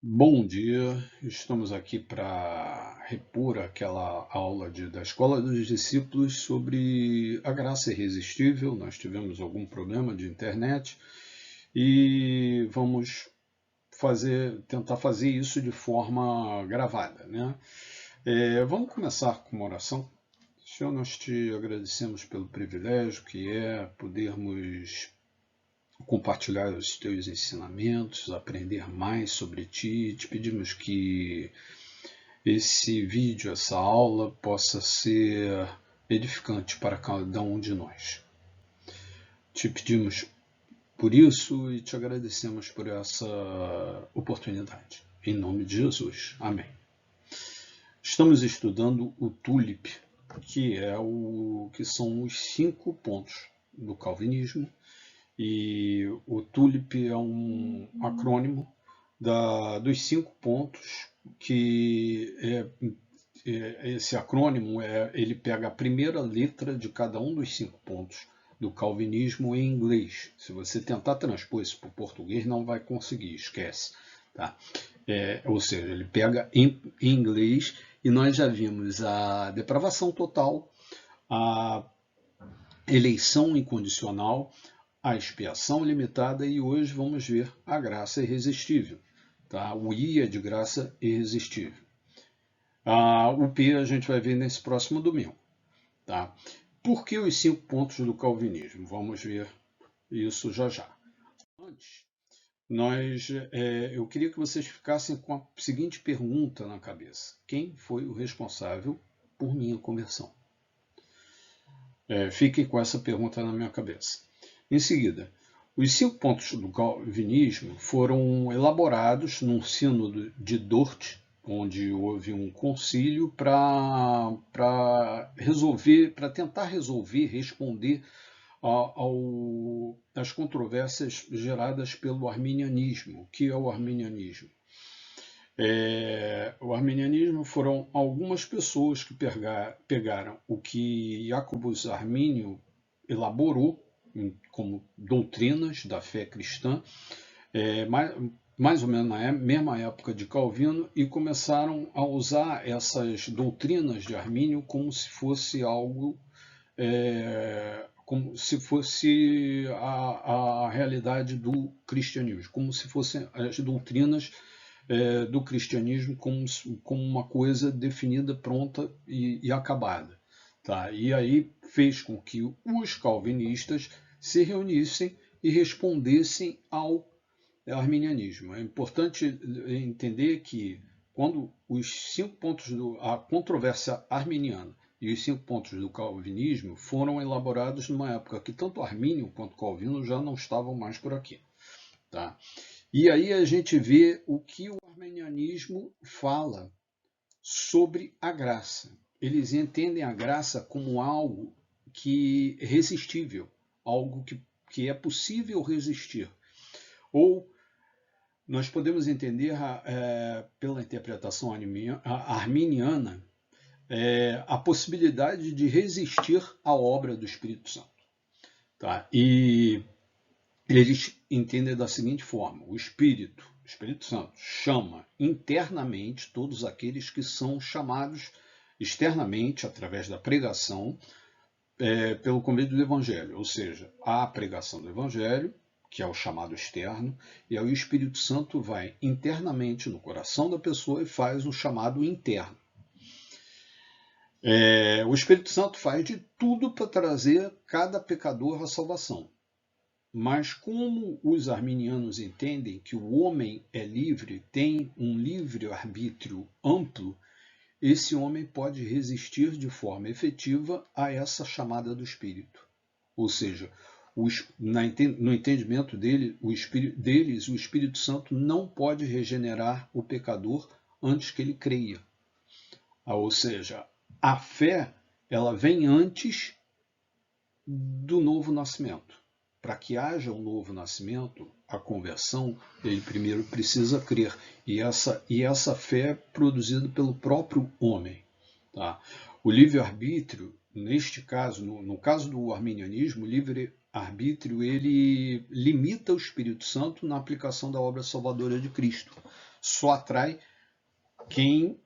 Bom dia, estamos aqui para repor aquela aula da Escola dos Discípulos sobre a graça irresistível. Nós tivemos algum problema de internet e vamos tentar fazer isso de forma gravada, né? Vamos começar com uma oração. Senhor, nós te agradecemos pelo privilégio que é podermos compartilhar os teus ensinamentos, aprender mais sobre ti. Te pedimos que esse vídeo, essa aula, possa ser edificante para cada um de nós. Te pedimos por isso e te agradecemos por essa oportunidade. Em nome de Jesus. Amém. Estamos estudando o TULIP, que são os 5 pontos do calvinismo. E o TULIP é um acrônimo dos 5 pontos que esse acrônimo ele pega a primeira letra de cada um dos 5 pontos do calvinismo em inglês. Se você tentar transpor isso para o português, não vai conseguir, esquece. Tá? Ou seja, ele pega em inglês e nós já vimos a depravação total, a eleição incondicional, a expiação limitada e hoje vamos ver a graça irresistível. Tá? O I é de graça irresistível. O P a gente vai ver nesse próximo domingo. Tá? Por que os 5 pontos do calvinismo? Vamos ver isso já já. Antes, eu queria que vocês ficassem com a seguinte pergunta na cabeça. Quem foi o responsável por minha conversão? Fiquem com essa pergunta na minha cabeça. Em seguida, os 5 pontos do calvinismo foram elaborados num sínodo de Dort, onde houve um concílio para tentar responder às controvérsias geradas pelo arminianismo. O que é o arminianismo? O arminianismo foram algumas pessoas que pegaram o que Jacobus Armínio elaborou como doutrinas da fé cristã, mais ou menos na mesma época de Calvino, e começaram a usar essas doutrinas de Armínio como se fosse algo, como se fosse a realidade do cristianismo, como se fossem as doutrinas do cristianismo como uma coisa definida, pronta e acabada. Tá? E aí fez com que os calvinistas se reunissem e respondessem ao arminianismo. É importante entender que quando os 5 pontos a controvérsia arminiana e os 5 pontos do calvinismo foram elaborados numa época que tanto Armínio quanto Calvino já não estavam mais por aqui. Tá? E aí a gente vê o que o arminianismo fala sobre a graça. Eles entendem a graça como algo que é resistível, algo que é possível resistir. Ou nós podemos entender, pela interpretação arminiana, a possibilidade de resistir à obra do Espírito Santo. Tá? E eles entendem da seguinte forma: o Espírito Santo chama internamente todos aqueles que são chamados externamente, através da pregação, pelo convite do Evangelho, ou seja, a pregação do Evangelho, que é o chamado externo, e aí o Espírito Santo vai internamente no coração da pessoa e faz o chamado interno. O Espírito Santo faz de tudo para trazer cada pecador à salvação. Mas como os arminianos entendem que o homem é livre, tem um livre-arbítrio amplo, esse homem pode resistir de forma efetiva a essa chamada do Espírito. Ou seja, no entendimento deles, o Espírito Santo não pode regenerar o pecador antes que ele creia. Ou seja, a fé ela vem antes do novo nascimento. Para que haja um novo nascimento, a conversão, ele primeiro precisa crer. E essa fé é produzida pelo próprio homem. Tá? O livre-arbítrio, neste caso, no caso do arminianismo, o livre-arbítrio ele limita o Espírito Santo na aplicação da obra salvadora de Cristo. só atrai quem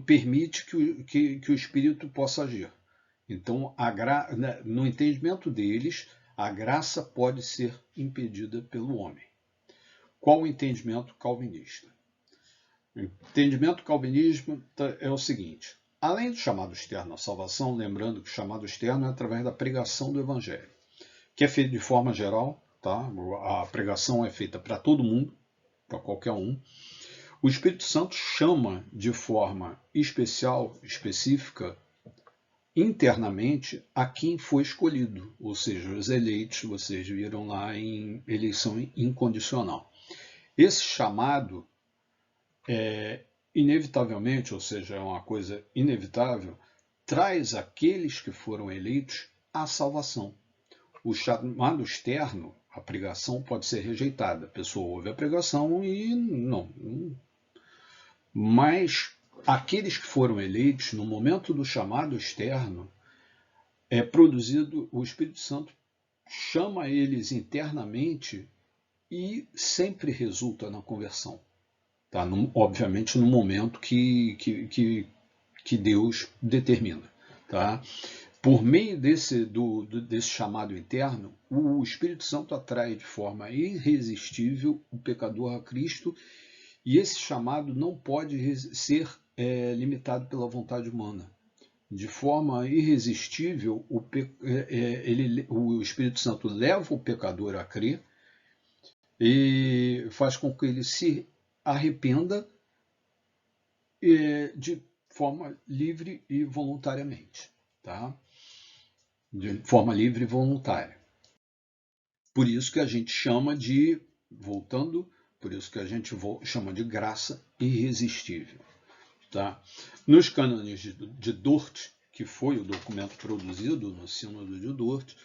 permite que o Espírito possa agir. Então, no entendimento deles, a graça pode ser impedida pelo homem. Qual o entendimento calvinista? O entendimento calvinismo é o seguinte: além do chamado externo à salvação, lembrando que o chamado externo é através da pregação do Evangelho, que é feito de forma geral, tá? A pregação é feita para todo mundo, para qualquer um. O Espírito Santo chama de forma especial, específica, internamente a quem foi escolhido, ou seja, os eleitos, vocês viram lá em eleição incondicional. Esse chamado inevitavelmente, ou seja, é uma coisa inevitável, traz aqueles que foram eleitos à salvação. O chamado externo, a pregação, pode ser rejeitada. A pessoa ouve a pregação e não. Mas aqueles que foram eleitos, no momento do chamado externo, é produzido, o Espírito Santo chama eles internamente e sempre resulta na conversão. Tá? Obviamente no momento que Deus determina. Tá? Por meio desse chamado interno, o Espírito Santo atrai de forma irresistível o pecador a Cristo, e esse chamado não pode ser limitado pela vontade humana. De forma irresistível, o Espírito Santo leva o pecador a crer e faz com que ele se arrependa de forma livre e voluntariamente. Tá? De forma livre e voluntária. Por isso que a gente chama de, por isso que a gente chama de graça irresistível. Tá? Nos cânones de Dort, que foi o documento produzido no Sínodo de Dort,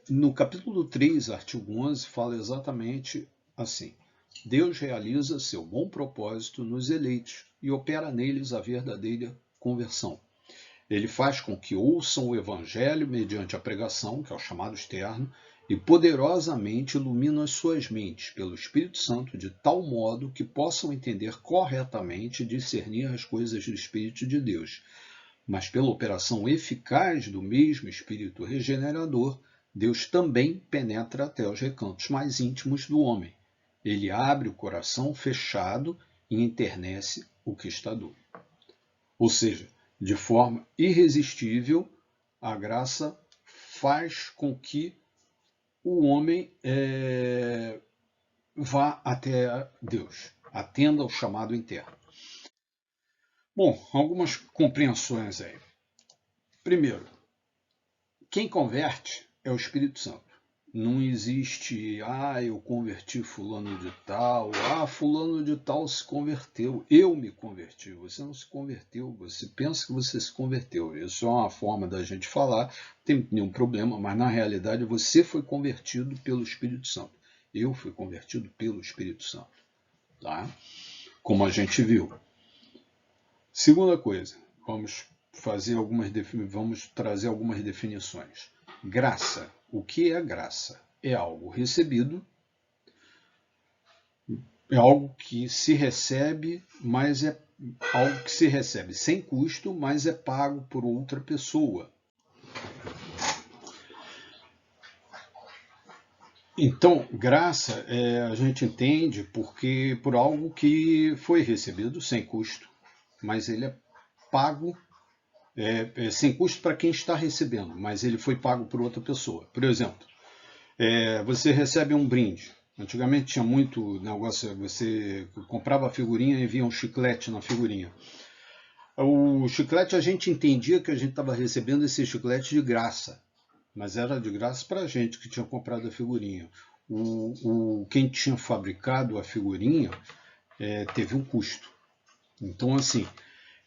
no capítulo 3, artigo 11, fala exatamente assim: Deus realiza seu bom propósito nos eleitos e opera neles a verdadeira conversão. Ele faz com que ouçam o Evangelho mediante a pregação, que é o chamado externo, e poderosamente ilumina as suas mentes pelo Espírito Santo de tal modo que possam entender corretamente e discernir as coisas do Espírito de Deus. Mas pela operação eficaz do mesmo Espírito regenerador, Deus também penetra até os recantos mais íntimos do homem. Ele abre o coração fechado e enternece o que está duro. Ou seja, de forma irresistível, a graça faz com que o homem vá até Deus, atenda ao chamado interno. Bom, algumas compreensões aí. Primeiro, quem converte é o Espírito Santo. Não existe, eu converti fulano de tal, fulano de tal se converteu, eu me converti. Você não se converteu, você pensa que você se converteu. Isso é uma forma da gente falar, não tem nenhum problema, mas na realidade você foi convertido pelo Espírito Santo. Eu fui convertido pelo Espírito Santo. Tá? Como a gente viu. Segunda coisa, vamos trazer algumas definições. Graça. O que é graça? É algo recebido, é algo que se recebe, mas é algo que se recebe sem custo, mas é pago por outra pessoa. Então, graça a gente entende por algo que foi recebido sem custo, mas ele é pago sem custo para quem está recebendo, mas ele foi pago por outra pessoa. Por exemplo, você recebe um brinde. Antigamente tinha muito negócio, você comprava a figurinha e via um chiclete na figurinha. O chiclete a gente entendia que a gente estava recebendo esse chiclete de graça, mas era de graça para a gente que tinha comprado a figurinha. Quem tinha fabricado a figurinha teve um custo. Então, assim,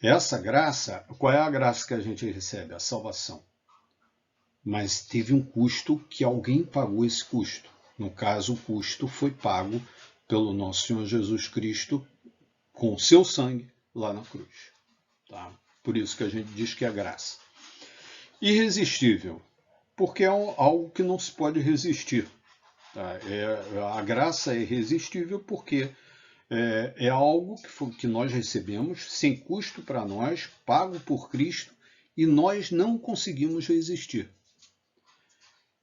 essa graça, qual é a graça que a gente recebe? A salvação. Mas teve um custo que alguém pagou esse custo. No caso, o custo foi pago pelo nosso Senhor Jesus Cristo com o seu sangue lá na cruz. Tá? Por isso que a gente diz que é graça. Irresistível, porque é algo que não se pode resistir. Tá? A graça é irresistível porque é algo que nós recebemos sem custo para nós, pago por Cristo, e nós não conseguimos resistir.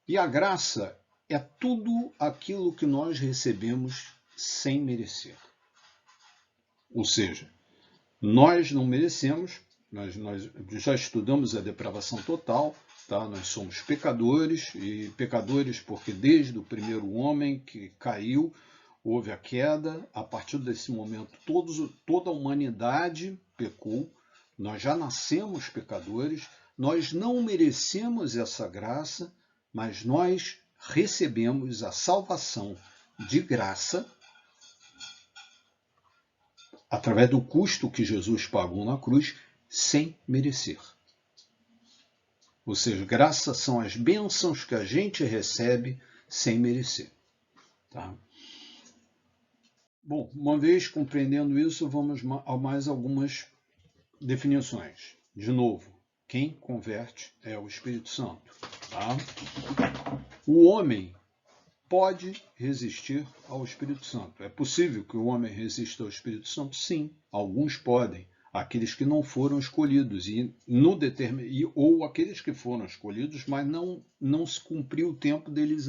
E a graça é tudo aquilo que nós recebemos sem merecer. Ou seja, nós não merecemos, nós já estudamos a depravação total, tá? Nós somos pecadores, e pecadores porque desde o primeiro homem que caiu, houve a queda. A partir desse momento, toda a humanidade pecou, nós já nascemos pecadores, nós não merecemos essa graça, mas nós recebemos a salvação de graça através do custo que Jesus pagou na cruz, sem merecer. Ou seja, graças são as bênçãos que a gente recebe sem merecer. Tá? Bom, uma vez compreendendo isso, vamos a mais algumas definições. De novo, quem converte é o Espírito Santo. Tá? O homem pode resistir ao Espírito Santo. É possível que o homem resista ao Espírito Santo? Sim, alguns podem. Aqueles que não foram escolhidos, ou aqueles que foram escolhidos, mas não se cumpriu o tempo deles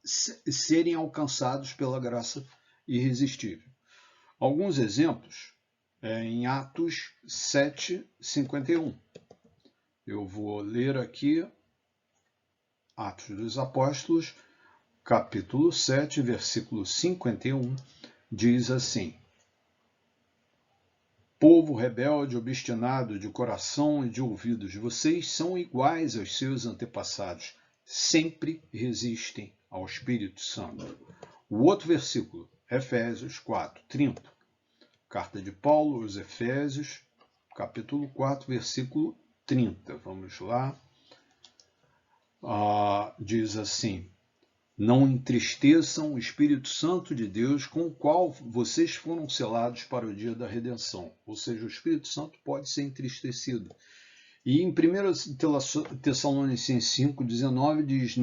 serem alcançados pela graça irresistível. Alguns exemplos em Atos 7:51. Eu vou ler aqui Atos dos Apóstolos, capítulo 7, versículo 51, diz assim: Povo rebelde, obstinado de coração e de ouvidos, vocês são iguais aos seus antepassados, sempre resistem ao Espírito Santo. O outro versículo, Efésios 4:30. Carta de Paulo aos Efésios, capítulo 4, versículo 30. Vamos lá. Diz assim: Não entristeçam o Espírito Santo de Deus, com o qual vocês foram selados para o dia da redenção. Ou seja, o Espírito Santo pode ser entristecido. E em 1 Tessalonicenses 5:19 diz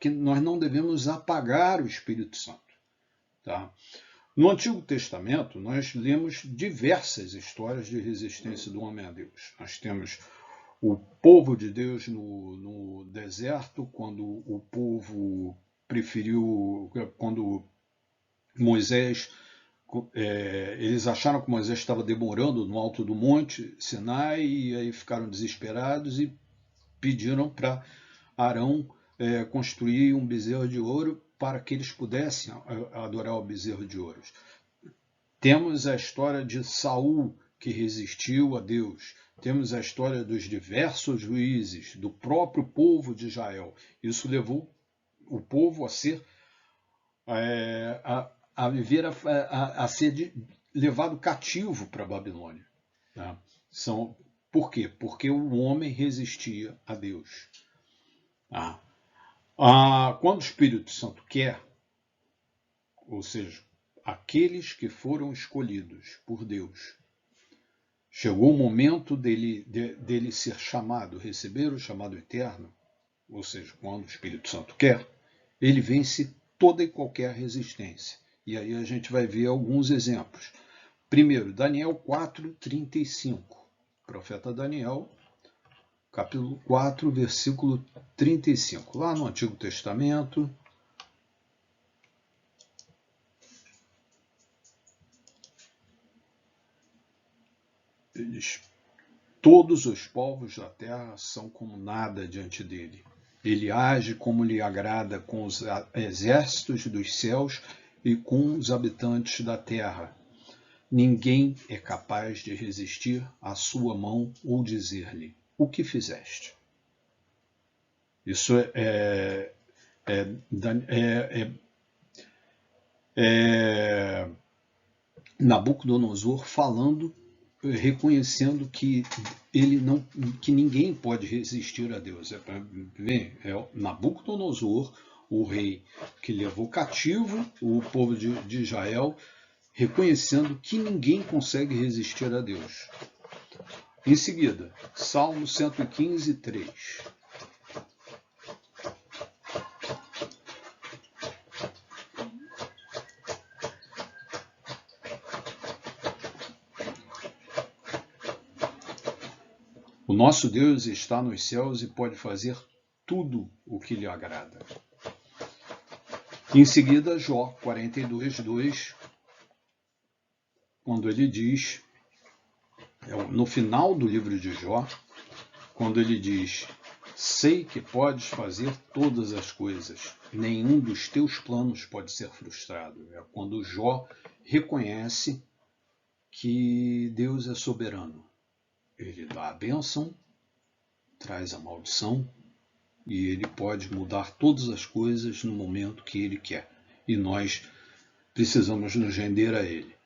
que nós não devemos apagar o Espírito Santo. Tá? No Antigo Testamento, nós lemos diversas histórias de resistência do homem a Deus. Nós temos o povo de Deus no deserto, quando o povo quando Moisés, eles acharam que Moisés estava demorando no alto do monte Sinai, e aí ficaram desesperados e pediram para Arão construir um bezerro de ouro para que eles pudessem adorar o bezerro de ouro. Temos a história de Saul, que resistiu a Deus. Temos a história dos diversos juízes, do próprio povo de Israel. Isso levou o povo a ser levado cativo para a Babilônia. Tá? Por quê? Porque o homem resistia a Deus. Quando o Espírito Santo quer, ou seja, aqueles que foram escolhidos por Deus, chegou o momento dele ser chamado, receber o chamado eterno, ou seja, quando o Espírito Santo quer, ele vence toda e qualquer resistência. E aí a gente vai ver alguns exemplos. Primeiro, Daniel 4:35. Profeta Daniel, capítulo 4, versículo 35. Lá no Antigo Testamento, ele diz: todos os povos da terra são como nada diante dele. Ele age como lhe agrada com os exércitos dos céus e com os habitantes da terra. Ninguém é capaz de resistir à sua mão ou dizer-lhe: o que fizeste? Isso Nabucodonosor falando, reconhecendo que ninguém pode resistir a Deus. Nabucodonosor, o rei que levou cativo o povo de Israel, reconhecendo que ninguém consegue resistir a Deus. Em seguida, Salmo 115:3. O nosso Deus está nos céus e pode fazer tudo o que lhe agrada. Em seguida, Jó 42:2, quando ele diz, no final do livro de Jó, quando ele diz: sei que podes fazer todas as coisas, nenhum dos teus planos pode ser frustrado. É quando Jó reconhece que Deus é soberano. Ele dá a bênção, traz a maldição, e ele pode mudar todas as coisas no momento que ele quer. E nós precisamos nos render a ele.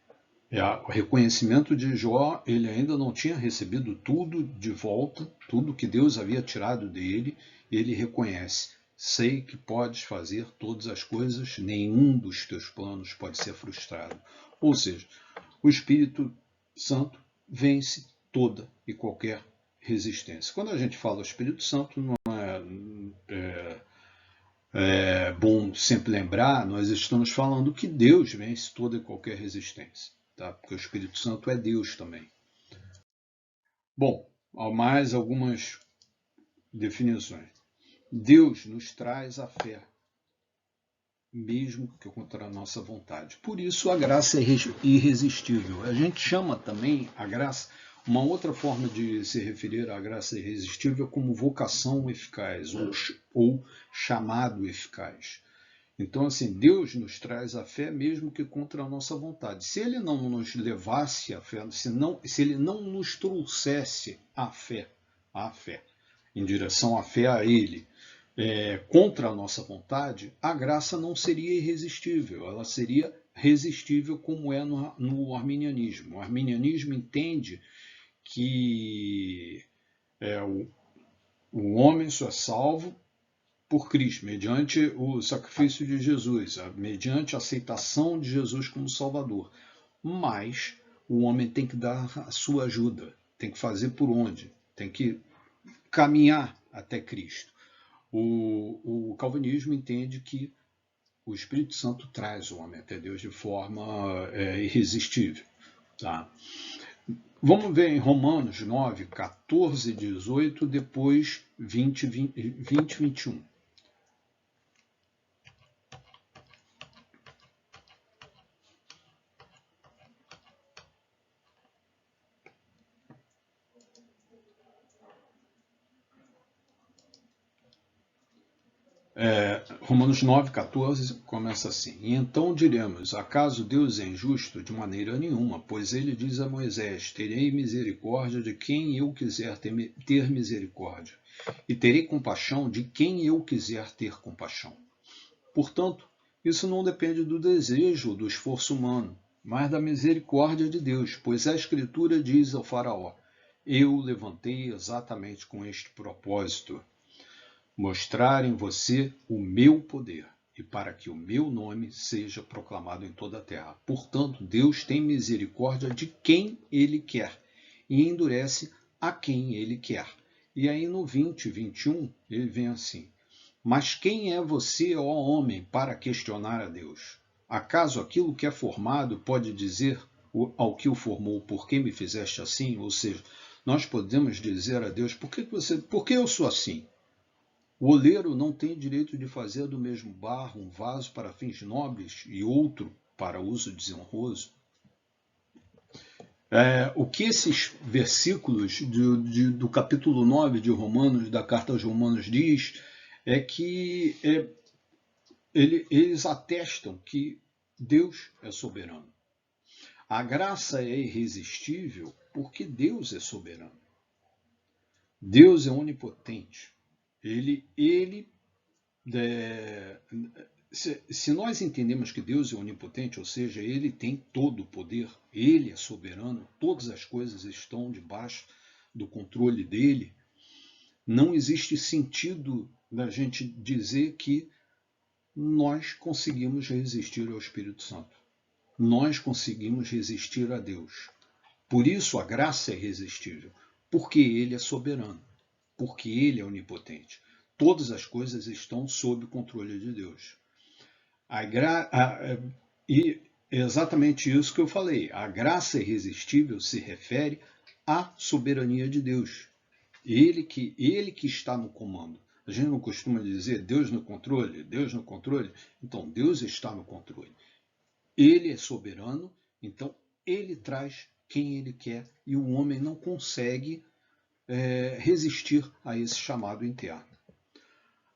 O reconhecimento de Jó, ele ainda não tinha recebido tudo de volta, tudo que Deus havia tirado dele, ele reconhece: sei que podes fazer todas as coisas, nenhum dos teus planos pode ser frustrado. Ou seja, o Espírito Santo vence toda e qualquer resistência. Quando a gente fala Espírito Santo, não é bom sempre lembrar, nós estamos falando que Deus vence toda e qualquer resistência, tá? Porque o Espírito Santo é Deus também. Bom, há mais algumas definições. Deus nos traz a fé, mesmo que contra a nossa vontade. Por isso a graça é irresistível. A gente chama também a graça, uma outra forma de se referir à graça irresistível, como vocação eficaz ou chamado eficaz. Então, assim, Deus nos traz a fé mesmo que contra a nossa vontade. Se Ele não nos levasse a fé, se Ele não nos trouxesse a fé, em direção à fé a Ele, contra a nossa vontade, a graça não seria irresistível, ela seria resistível, como é no arminianismo. O arminianismo entende que o homem só é salvo por Cristo, mediante o sacrifício de Jesus, mediante a aceitação de Jesus como Salvador. Mas o homem tem que dar a sua ajuda, tem que fazer por onde? Tem que caminhar até Cristo. O calvinismo entende que o Espírito Santo traz o homem até Deus de forma irresistível. Tá? Vamos ver em Romanos 9, 14, 18, depois 20, 21. Romanos 9, 14 começa assim: e então diremos, acaso Deus é injusto? De maneira nenhuma, pois ele diz a Moisés: terei misericórdia de quem eu quiser ter misericórdia, e terei compaixão de quem eu quiser ter compaixão. Portanto, isso não depende do desejo ou do esforço humano, mas da misericórdia de Deus, pois a Escritura diz ao faraó: eu levantei exatamente com este propósito, mostrar em você o meu poder, e para que o meu nome seja proclamado em toda a terra. Portanto, Deus tem misericórdia de quem Ele quer, e endurece a quem Ele quer. E aí no 20, 21, ele vem assim: mas quem é você, ó homem, para questionar a Deus? Acaso aquilo que é formado pode dizer ao que o formou, por que me fizeste assim? Ou seja, nós podemos dizer a Deus: por que eu sou assim? O oleiro não tem direito de fazer do mesmo barro um vaso para fins nobres e outro para uso desonroso? O que esses versículos do capítulo 9 de Romanos, da carta aos Romanos, diz é que eles atestam que Deus é soberano. A graça é irresistível porque Deus é soberano. Deus é onipotente. Se nós entendemos que Deus é onipotente, ou seja, Ele tem todo o poder, Ele é soberano, todas as coisas estão debaixo do controle dEle, não existe sentido da gente dizer que nós conseguimos resistir ao Espírito Santo. Nós conseguimos resistir a Deus. Por isso a graça é irresistível, porque Ele é soberano, porque Ele é onipotente. Todas as coisas estão sob o controle de Deus. E é exatamente isso que eu falei. A graça irresistível se refere à soberania de Deus. Ele que está no comando. A gente não costuma dizer Deus no controle, Deus no controle. Então, Deus está no controle. Ele é soberano, então ele traz quem ele quer e o homem não consegue resistir a esse chamado interno.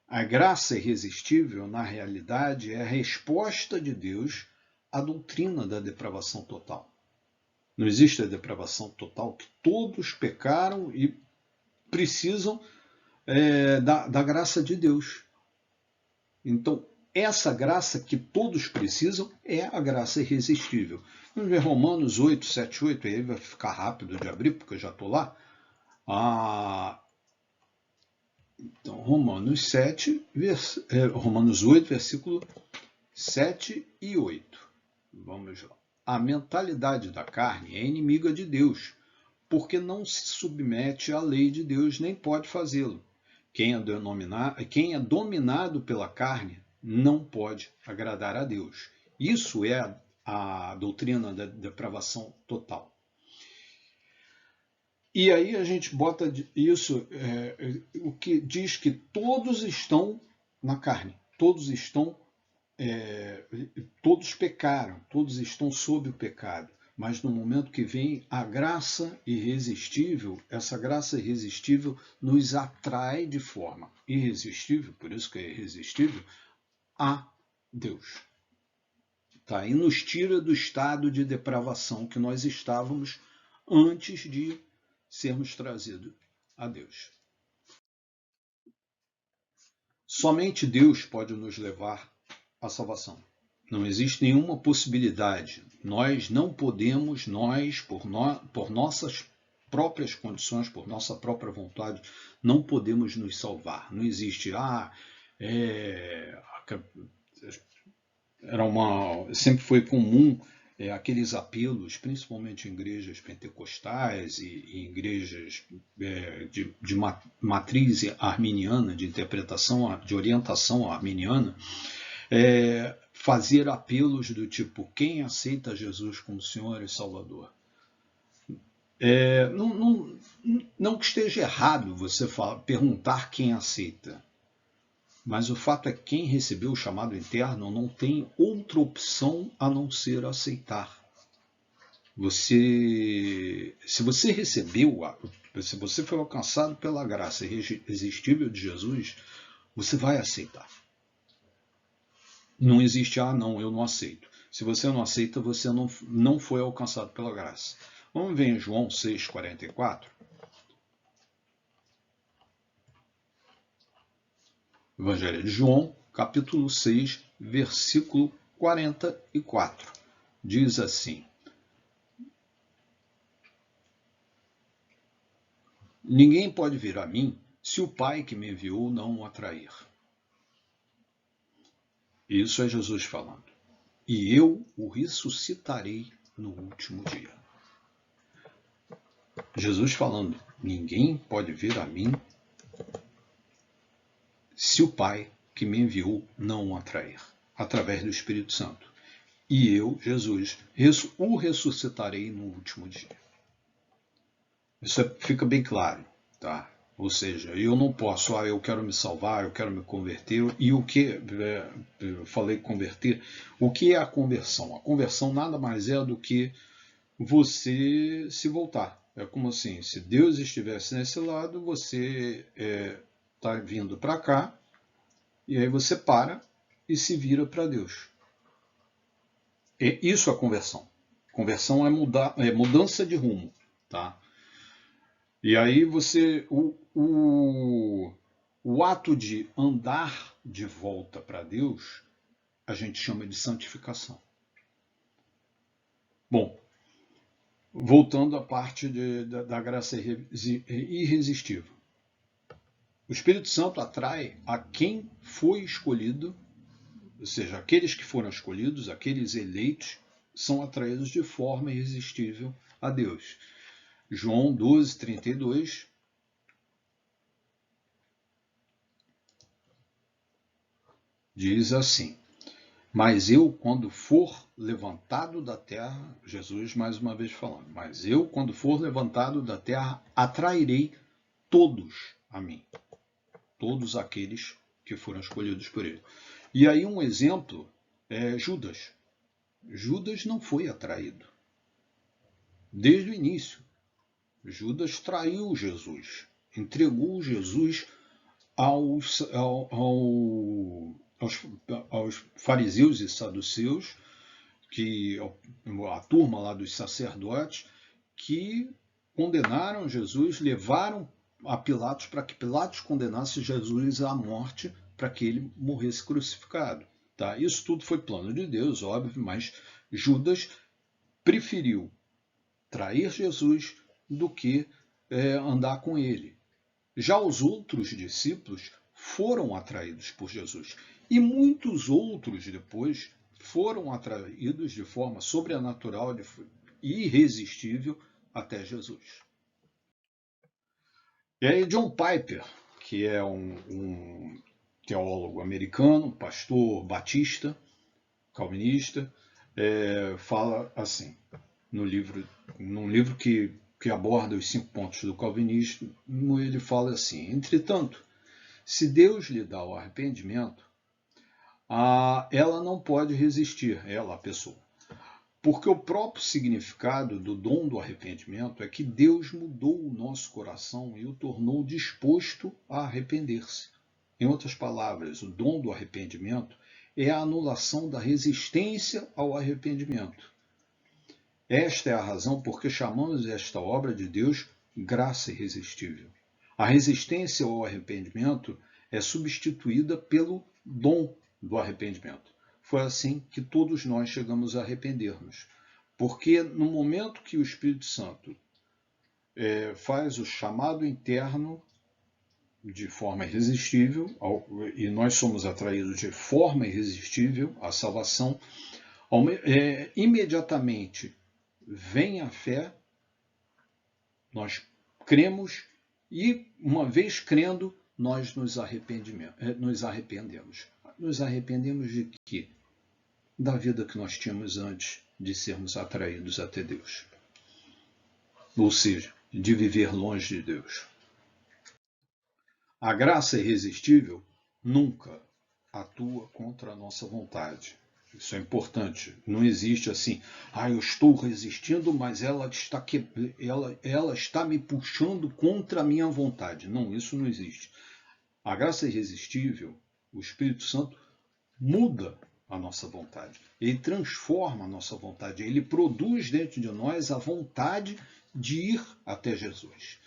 A graça irresistível, na realidade, é a resposta de Deus à doutrina da depravação total. Não existe a depravação total, que todos pecaram e precisam da graça de Deus. Então, essa graça que todos precisam é a graça irresistível. Vamos ver Romanos 8, 7, 8, aí vai ficar rápido de abrir, porque eu já estou lá. Então, Romanos 8, versículo 7 e 8. Vamos lá. A mentalidade da carne é inimiga de Deus, porque não se submete à lei de Deus, nem pode fazê-lo. Quem é dominado pela carne não pode agradar a Deus. Isso é a doutrina da depravação total. E aí a gente bota isso, o que diz que todos estão na carne, todos pecaram, todos estão sob o pecado. Mas no momento que vem a graça irresistível, essa graça irresistível nos atrai de forma irresistível, por isso que é irresistível, a Deus. Tá? E nos tira do estado de depravação que nós estávamos antes de sermos trazidos a Deus. Somente Deus pode nos levar à salvação. Não existe nenhuma possibilidade. Nós não podemos, por nossas próprias condições, por nossa própria vontade, não podemos nos salvar. Não existe, sempre foi comum aqueles apelos, principalmente em igrejas pentecostais e em igrejas de matriz arminiana, de interpretação, de orientação arminiana, fazer apelos do tipo, quem aceita Jesus como Senhor e Salvador? Não que esteja errado você perguntar quem aceita, mas o fato é que quem recebeu o chamado interno não tem outra opção a não ser aceitar. Se você recebeu, se você foi alcançado pela graça irresistível de Jesus, você vai aceitar. Não existe, não, eu não aceito. Se você não aceita, você não foi alcançado pela graça. Vamos ver em João 6,44. Evangelho de João, capítulo 6, versículo 44. Diz assim: Ninguém pode vir a mim se o Pai que me enviou não o atrair. Isso é Jesus falando. E eu o ressuscitarei no último dia. Jesus falando, ninguém pode vir a mim se o Pai que me enviou não o atrair, através do Espírito Santo. E eu, Jesus, o ressuscitarei no último dia. Isso fica bem claro, tá? Ou seja, eu não posso, eu quero me salvar, eu quero me converter. E o que, eu falei converter, o que é a conversão? A conversão nada mais é do que você se voltar. É como assim, se Deus estivesse nesse lado, você está vindo para cá, e aí você para e se vira para Deus. Isso é conversão. Conversão é mudança de rumo, tá? E aí o ato de andar de volta para Deus, a gente chama de santificação. Bom, voltando à parte da graça irresistível. O Espírito Santo atrai a quem foi escolhido, ou seja, aqueles que foram escolhidos, aqueles eleitos, são atraídos de forma irresistível a Deus. João 12, 32. Diz assim: Mas eu, quando for levantado da terra, Jesus mais uma vez falando, mas eu, quando for levantado da terra, atrairei todos a mim, todos aqueles que foram escolhidos por ele. E aí um exemplo é Judas. Judas não foi atraído. Desde o início, Judas traiu Jesus, entregou Jesus aos fariseus e saduceus, a turma lá dos sacerdotes, que condenaram Jesus, levaram a Pilatos para que Pilatos condenasse Jesus à morte, para que ele morresse crucificado. Tá? Isso tudo foi plano de Deus, óbvio, mas Judas preferiu trair Jesus do que andar com ele. Já os outros discípulos foram atraídos por Jesus. E muitos outros depois foram atraídos de forma sobrenatural e irresistível até Jesus. E aí John Piper, que é um teólogo americano, pastor batista, calvinista, fala assim, num livro que aborda os 5 pontos do calvinismo, ele fala assim: entretanto, se Deus lhe dá o arrependimento, ela não pode resistir, ela, a pessoa. Porque o próprio significado do dom do arrependimento é que Deus mudou o nosso coração e o tornou disposto a arrepender-se. Em outras palavras, o dom do arrependimento é a anulação da resistência ao arrependimento. Esta é a razão por que chamamos esta obra de Deus graça irresistível. A resistência ao arrependimento é substituída pelo dom do arrependimento. Foi assim que todos nós chegamos a arrepender-nos. Porque no momento que o Espírito Santo faz o chamado interno de forma irresistível, e nós somos atraídos de forma irresistível à salvação, imediatamente vem a fé, nós cremos e, uma vez crendo, nós nos arrependemos. Nos arrependemos de quê? Da vida que nós tínhamos antes de sermos atraídos até Deus. Ou seja, de viver longe de Deus. A graça irresistível nunca atua contra a nossa vontade. Isso é importante. Não existe assim, eu estou resistindo, mas ela está me puxando contra a minha vontade. Não, isso não existe. A graça irresistível, o Espírito Santo muda a nossa vontade. Ele transforma a nossa vontade. Ele produz dentro de nós a vontade de ir até Jesus.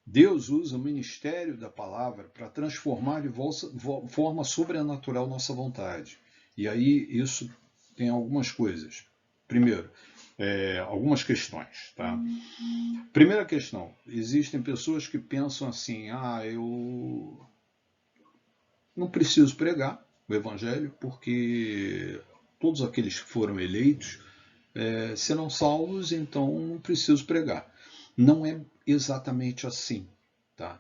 Deus usa o ministério da palavra para transformar de forma sobrenatural nossa vontade. E aí isso tem algumas coisas. Primeiro, algumas questões. Tá? Primeira questão, existem pessoas que pensam assim, eu não preciso pregar o Evangelho porque todos aqueles que foram eleitos serão salvos, então não preciso pregar. Não é exatamente assim. Tá?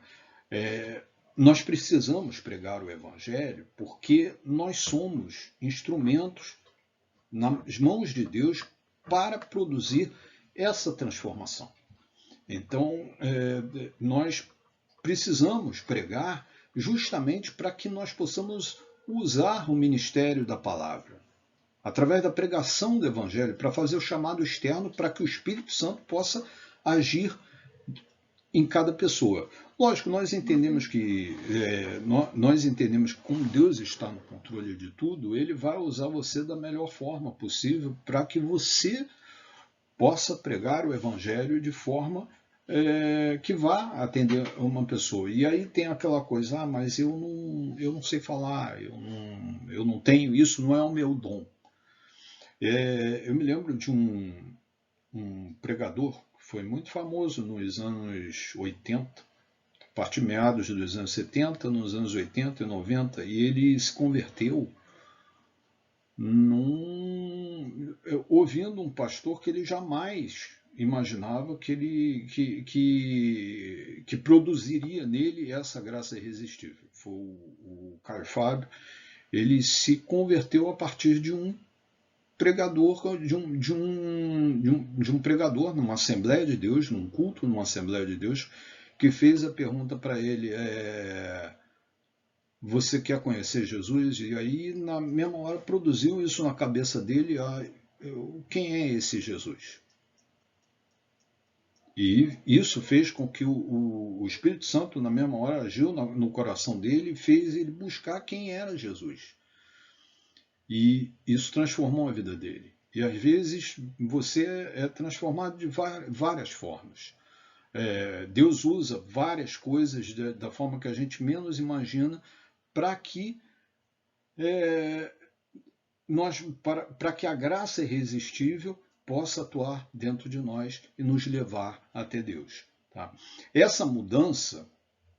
Nós precisamos pregar o Evangelho porque nós somos instrumentos nas mãos de Deus para produzir essa transformação. Então, nós precisamos pregar justamente para que nós possamos usar o ministério da palavra, através da pregação do Evangelho, para fazer o chamado externo para que o Espírito Santo possa agir em cada pessoa. Lógico, nós entendemos que como Deus está no controle de tudo, Ele vai usar você da melhor forma possível para que você possa pregar o Evangelho de forma que vá atender uma pessoa. E aí tem aquela coisa, mas eu não sei falar, eu não tenho, isso não é o meu dom. Eu me lembro de um pregador que foi muito famoso nos anos 80, a partir de meados dos anos 70, nos anos 80 e 90, e ele se converteu ouvindo um pastor que ele jamais imaginava que produziria nele essa graça irresistível. Foi o Caio Fábio. Ele se converteu a partir de um pregador, de um pregador numa Assembleia de Deus, num culto numa Assembleia de Deus, que fez a pergunta para ele, você quer conhecer Jesus? E aí, na mesma hora, produziu isso na cabeça dele, quem é esse Jesus? E isso fez com que o Espírito Santo, na mesma hora, agiu no coração dele e fez ele buscar quem era Jesus. E isso transformou a vida dele. E às vezes você é transformado de várias formas. Deus usa várias coisas da forma que a gente menos imagina para que para que a graça irresistível possa atuar dentro de nós e nos levar até Deus. Tá? Essa mudança,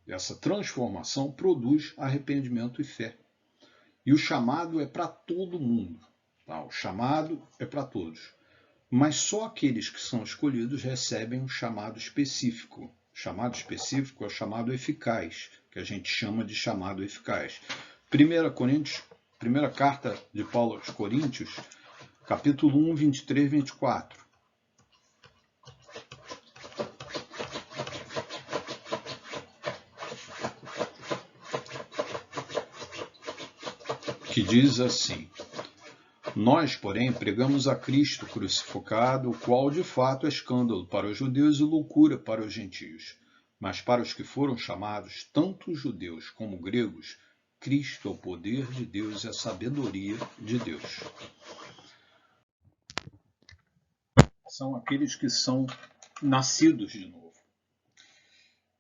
essa transformação produz arrependimento e fé. E o chamado é para todo mundo. Tá? O chamado é para todos. Mas só aqueles que são escolhidos recebem um chamado específico. O chamado específico é o chamado eficaz, que a gente chama de chamado eficaz. 1 carta de Paulo aos Coríntios, capítulo 1, 23, 24. Que diz assim: nós, porém, pregamos a Cristo crucificado, o qual de fato é escândalo para os judeus e loucura para os gentios. Mas para os que foram chamados, tanto judeus como gregos, Cristo é o poder de Deus e a sabedoria de Deus. São aqueles que são nascidos de novo.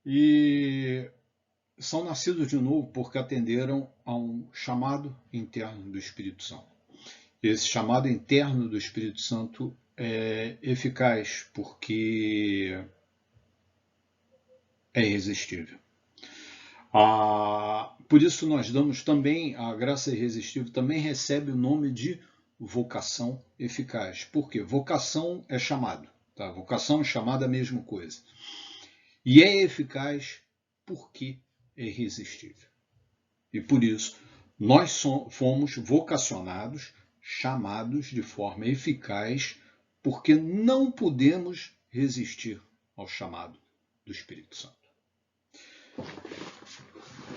E são nascidos de novo porque atenderam a um chamado interno do Espírito Santo. Esse chamado interno do Espírito Santo é eficaz porque é irresistível. Por isso nós damos também, a graça irresistível também recebe o nome de vocação eficaz. Por quê? Vocação é chamado. Tá? Vocação e chamado é a mesma coisa. E é eficaz porque é irresistível. E por isso nós fomos vocacionados, chamados de forma eficaz, porque não podemos resistir ao chamado do Espírito Santo.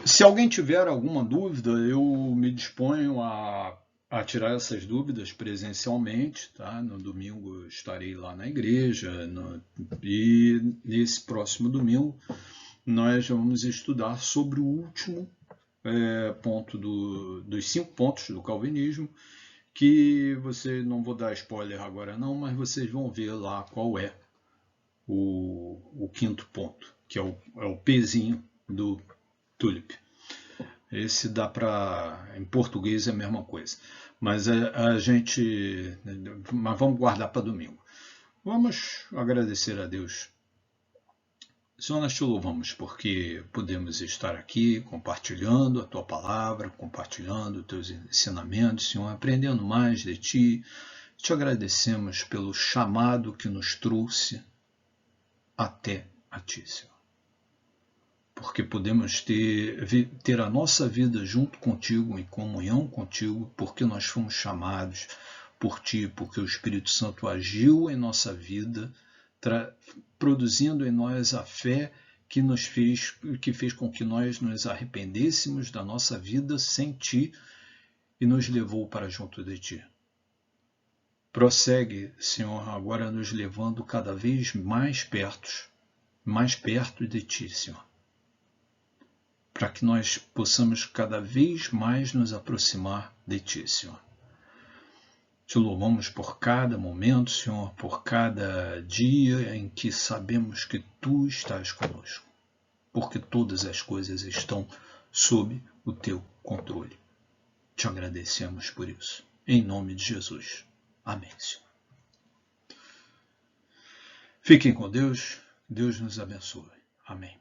Se alguém tiver alguma dúvida, eu me disponho a tirar essas dúvidas presencialmente. Tá? No domingo eu estarei lá na igreja e nesse próximo domingo nós vamos estudar sobre o último ponto dos 5 pontos do calvinismo, que você, não vou dar spoiler agora não, mas vocês vão ver lá qual é o 5º ponto, que é o Pzinho do Tulip. Esse dá para, em português é a mesma coisa, mas mas vamos guardar para domingo. Vamos agradecer a Deus. Senhor, nós te louvamos porque podemos estar aqui compartilhando a tua palavra, compartilhando os teus ensinamentos, Senhor, aprendendo mais de ti. Te agradecemos pelo chamado que nos trouxe até a ti, Senhor. Porque podemos ter a nossa vida junto contigo, em comunhão contigo, porque nós fomos chamados por ti, porque o Espírito Santo agiu em nossa vida, produzindo em nós a fé que fez com que nós nos arrependêssemos da nossa vida sem ti e nos levou para junto de ti. Prossegue, Senhor, agora nos levando cada vez mais perto de ti, Senhor, para que nós possamos cada vez mais nos aproximar de ti, Senhor. Te louvamos por cada momento, Senhor, por cada dia em que sabemos que Tu estás conosco, porque todas as coisas estão sob o Teu controle. Te agradecemos por isso. Em nome de Jesus. Amém, Senhor. Fiquem com Deus. Deus nos abençoe. Amém.